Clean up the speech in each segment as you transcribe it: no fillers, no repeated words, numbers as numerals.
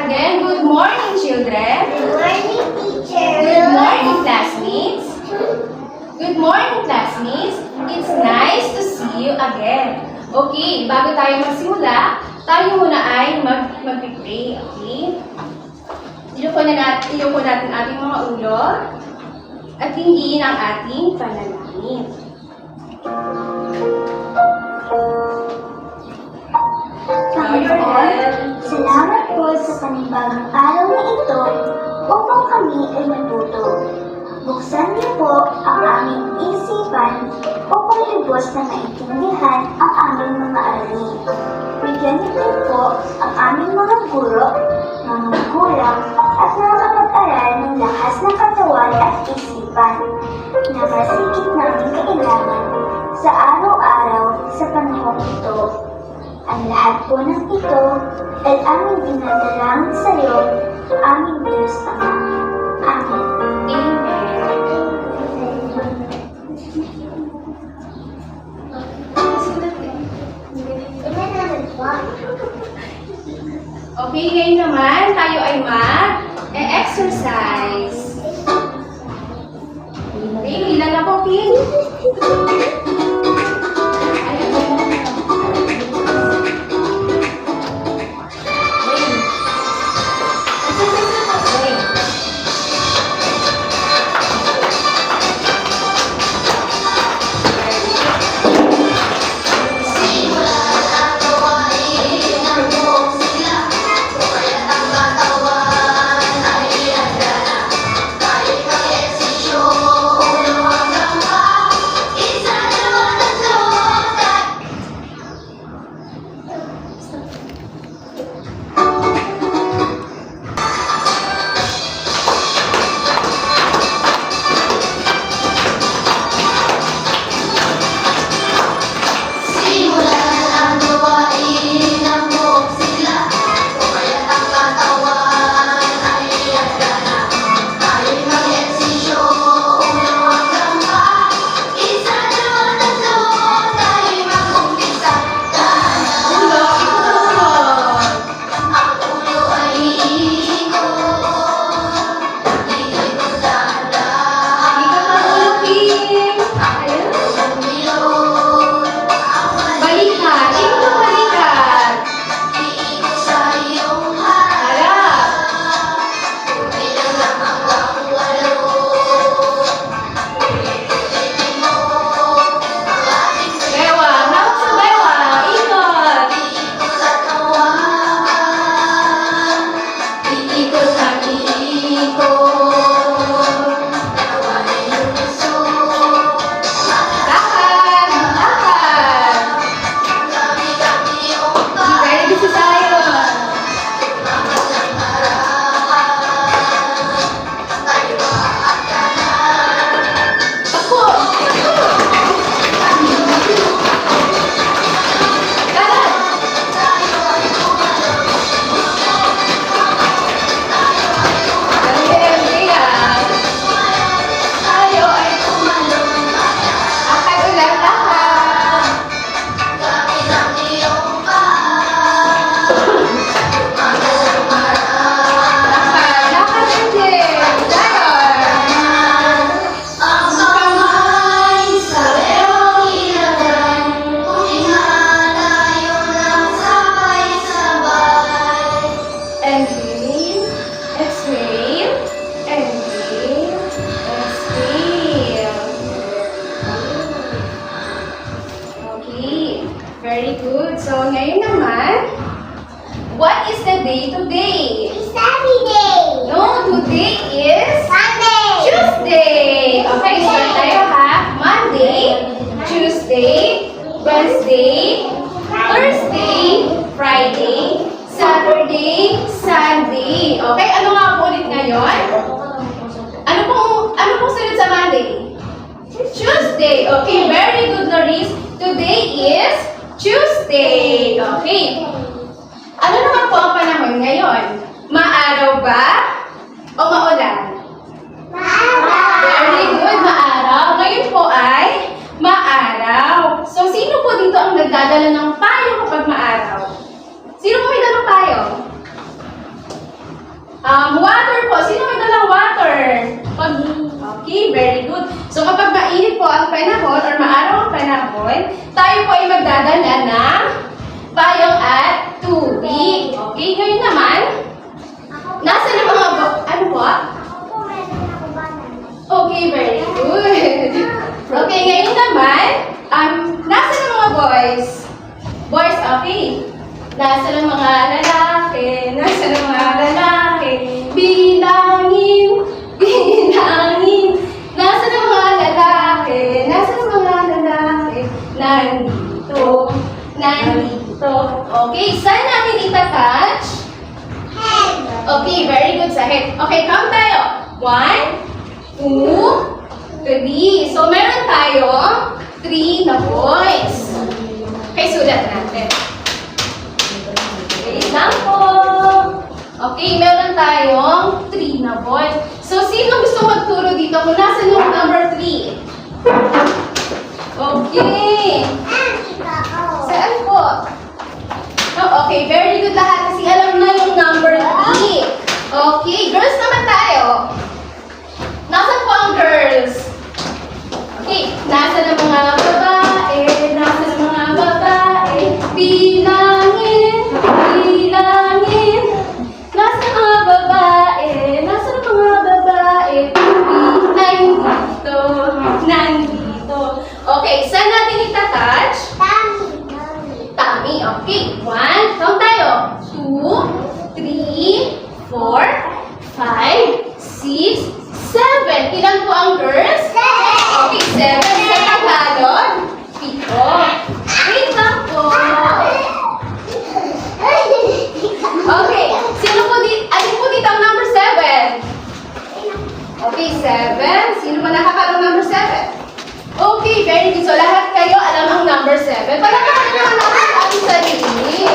again. Good morning, children. Good morning, teacher. Good morning, classmates. Good morning, classmates. It's nice to see you again. Okay, bago tayo magsimula, tayo muna ay mag-pray, okay? Iluko natin ating mga ulo at tingin ang ating panalangin. Panginoon, salamat po sa panibagong araw na ito upang kami ay matuto. Buksan niyo po ang aming isipan upang lubos na maintindihan ang aming mga aralin. Bigyan niyo din po ang aming mga guro, mga magulang, at mga kapag-aral ng lakas ng katawan at isipan na masigit namin kailangan sa araw-araw sa panahon ito. Ang lahat po ng ito ay aming dinadalangin sa iyo, aming Diyos Ama. Amen. Okay, ngayon naman tayo ay mag-exercise. Okay, ilan na po, Pin? Very good. So, ngayon naman, what is the day today? It's Saturday. No, today is Sunday. Tuesday. Okay, start tayo ha. Monday, Tuesday, Wednesday, Thursday, Friday, Saturday, Sunday. Okay, ano nga po ulit ngayon? Ano pong sunod sa Monday? Tuesday. Okay, very good, Loris. Today is Tuesday. Okay. Ano naman po ang panahon ngayon? Maaraw ba o maulan? Maaraw. Very good, maaraw. Ngayon po ay maaraw. So, sino po dito ang nagdadala ng payo kapag maaraw? Sino po may dalang payo? magdadala ng payong at tubig. Okay, ngayon naman, nasa na mga ano po? Okay, very good. Okay, ngayon naman, nasa na mga boys? Boys, okay. Nasa na mga lalaki? Nasa na mga lalaki? Bilangin, bilangin. Nasa na mga lalaki? Nasa na mga lalaki? Nandito, nandito. Okay, saan natin itatouch? Okay, very good sa head. Okay, count tayo. 1, 2, 3. So, meron tayong 3 na boys. Okay, sulat natin. Okay, lang po. Okay, meron tayong 3 na boys. So, sino gusto magturo dito kung nasa yung number 3? Okay. Saan po? Oh, okay, very good lahat kasi alam na yung number 3. Okay, girls naman tayo. Nasaan po ang girls? Okay, nasa na mga babae, nasa na mga babae, bilangin, bilangin. Nasa na mga babae, nasa na mga babae, nandito, nandito. Okay, saan natin itatouch? Tummy, okay. 1, count tayo. 2, 3, 4, 5, 6, 7. Ilan po ang girls? 7. Okay, 7 sa Tagalog. 7. Wait lang po. Okay, sino po dito? Alin po dito ang number 7? Okay, 7. Sino pa nakakaroon number 7? Okay, very good. So, lahat kayo alam ang number 7. Palakpakan naman natin sa ating sarili.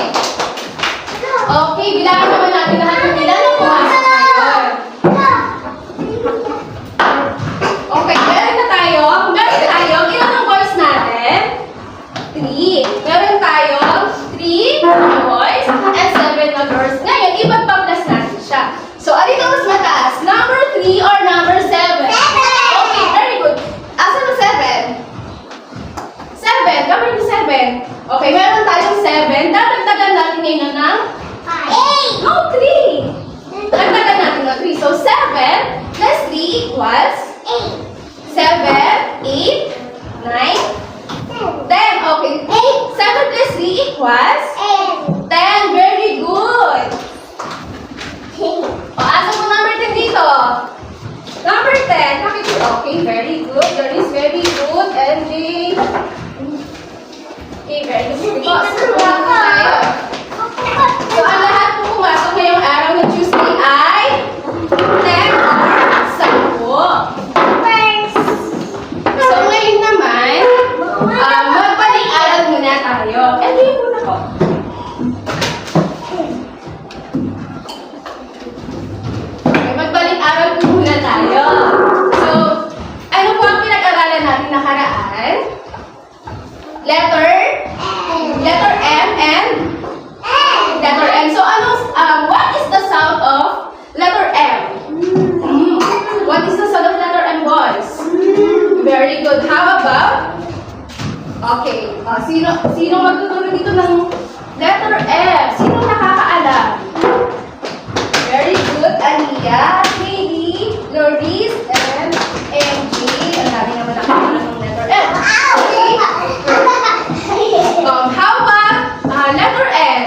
Okay, bilangin naman natin lahat ng ilan na pumasok ngayon. Okay, meron na tayo. Meron tayo. Ilan ang boys natin? 3. Meron tayo 3 na boys and 7 na girls. Ngayon, ipagpa-plus natin siya. So, alin ang mas mataas? Number 3 or number 7? Okay, very good. Asan ang 7? 7. Gawin yung 7. Okay, meron tayong 7. Dadagdagan natin ngayon ng 8. No, 3. Dagdagan natin ng 3. So, 7 plus 3 equals 7, 8, 9, 10. Okay. 7 plus 3 equals 10. Very good. O, asan mo number 10 dito? Number 10. Nakikita. Okay, very good. That is very good. And the... Okay, very good. Tayo. So, ang lahat po pumasok ngayong araw ng Tuesday ay 10 or 10. So, ngayon naman, magbalik-aral muna tayo. Ngayon muna po. Okay, magbalik-aral po muna tayo. So, ano po ang pinag-aralan natin nakaraan? Letter M and letter M. So, what is the sound of letter M? What is the sound of letter M, boys? Very good. How about? Okay. Sino magtuturo dito ng letter M? Sino nakakaalam? Very good. Ania, Katie, Loris, and MG. Ang dami naman nakakaalam ng letter M. Okay. How about letter N?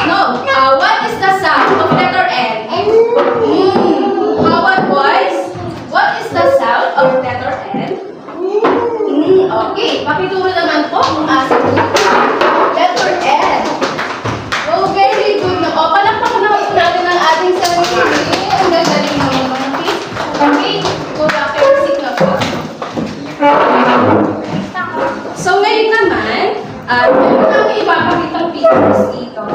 No. What is the sound of letter N? How about boys? What is the sound of letter N? Okay. Pakituro naman po kung asa po. Letter N. Oh, very good. Palakpakan naman po natin ang ating sarili. Ang gagaling naman mga kids. Okay. Pura basic na po. So, ngayon naman, meron kang ipapakitang pictures dito.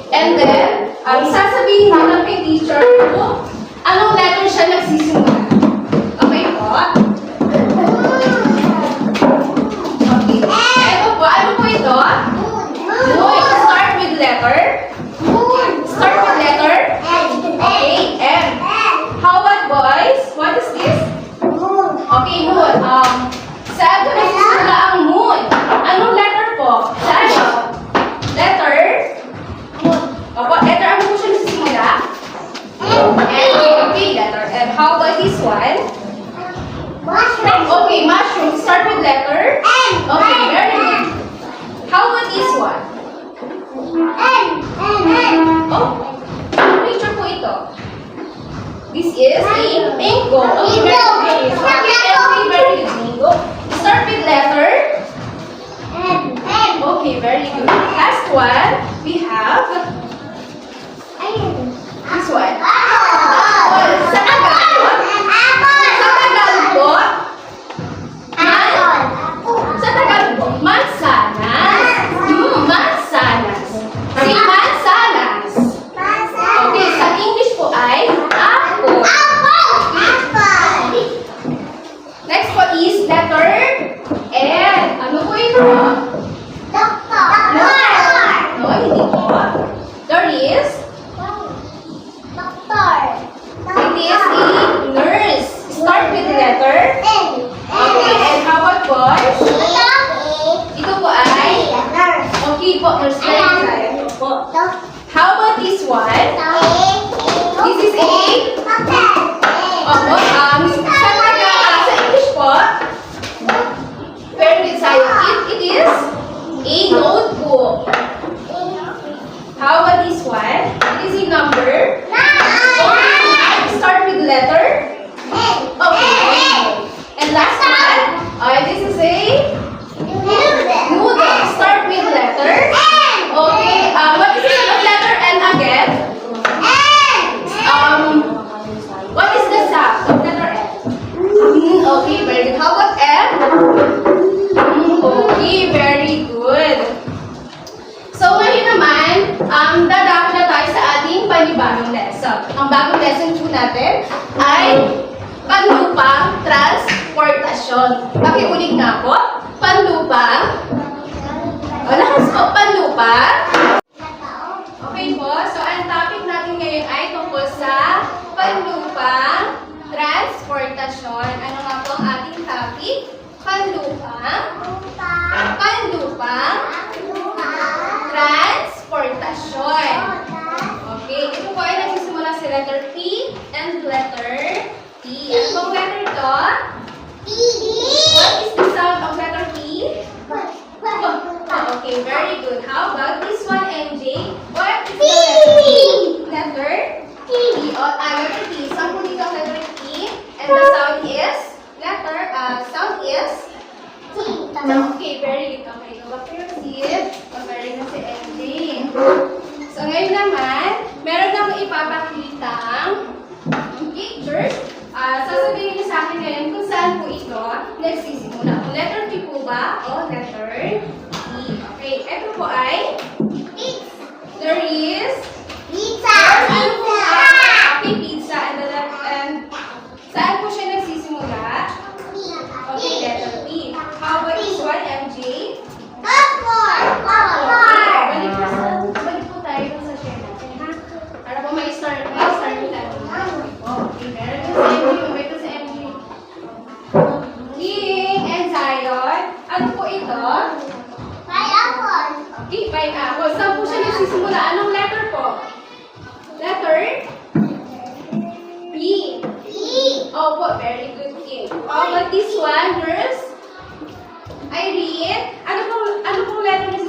And then, sasabihin mo lang kay teacher kung anong letter siya nagsisimula. Okay po? Okay. Ito po, ano po ito? Moon. Start with letter? Start with letter? Okay, M. How about boys? What is this? Okay, moon. Saan ko nagsisimula ang moon? Oh, picture po ito. This is a mango. Okay, very good. Okay, very good. Mango. Start with letter. Okay, very good. Last one, we have this one. Apple. Sa Tagalog. Sa Tagalog po. Sa Tagalog po. Mansanas. Mansanas. Si mansanas. Okay, sa English po ay apple. Next po is letter N. Ano po ito? No, hindi po. There is, it is a nurse. Start with the letter. Okay, and how about boys? Ito po ay, okay po, nurse na yung saya. Po. How about this one? This is a, sa English po, very good science. It is a notebook. How about this one? It is a number. Okay, start with letter. Okay. And last one, this is a noodle. Start with letter. Okay. What is the sound of letter N again? What is the sound of letter N? Okay, very good. How about M? Okay, very good. So ngayon naman, dadako na tayo sa ating panibagong lesson. Ang bagong lesson po natin ay panlupang transportasyon. Pakiulit nga po. Panlupang. Lakas po, panlupang. Okay po, so ang topic natin ngayon ay tungkol sa panlupang transportasyon. Ano nga po ang ating topic? Panlupang transportasyon. Okay, ito po ay nagsisimula sa letter P and letter T. Ano pong letter ito? What is the sound of letter P? Okay, very good. How about this one, MJ? What is the letter T? Letter T. Sound po dito ang letter T. And the sound is? Sound is? Okay, very good. Okay, go back to your seat. Magaling na si MJ. So, ngayon naman, meron akong ipapakitang picture. Sasabihin niyo sa akin ngayon kung saan po ito nagsisimula. Letter T po ba? O letter T. Okay, ito po ay there is ano po okay, pizza and saan po siya nagsisimula? Okay, letter T. How about this one, MJ? Balik po tayo sa share natin, ha? Para po may start po tayo. Okay, meron na sa MJ. Mabay ko sa MJ. King and Zion. Ano po ito? Okay, pineapple. Saan po siya nagsisimula? Anong letter po? Letter? P. Opo, very good, King. How about this one, girls? Irene? Ano pong letter niya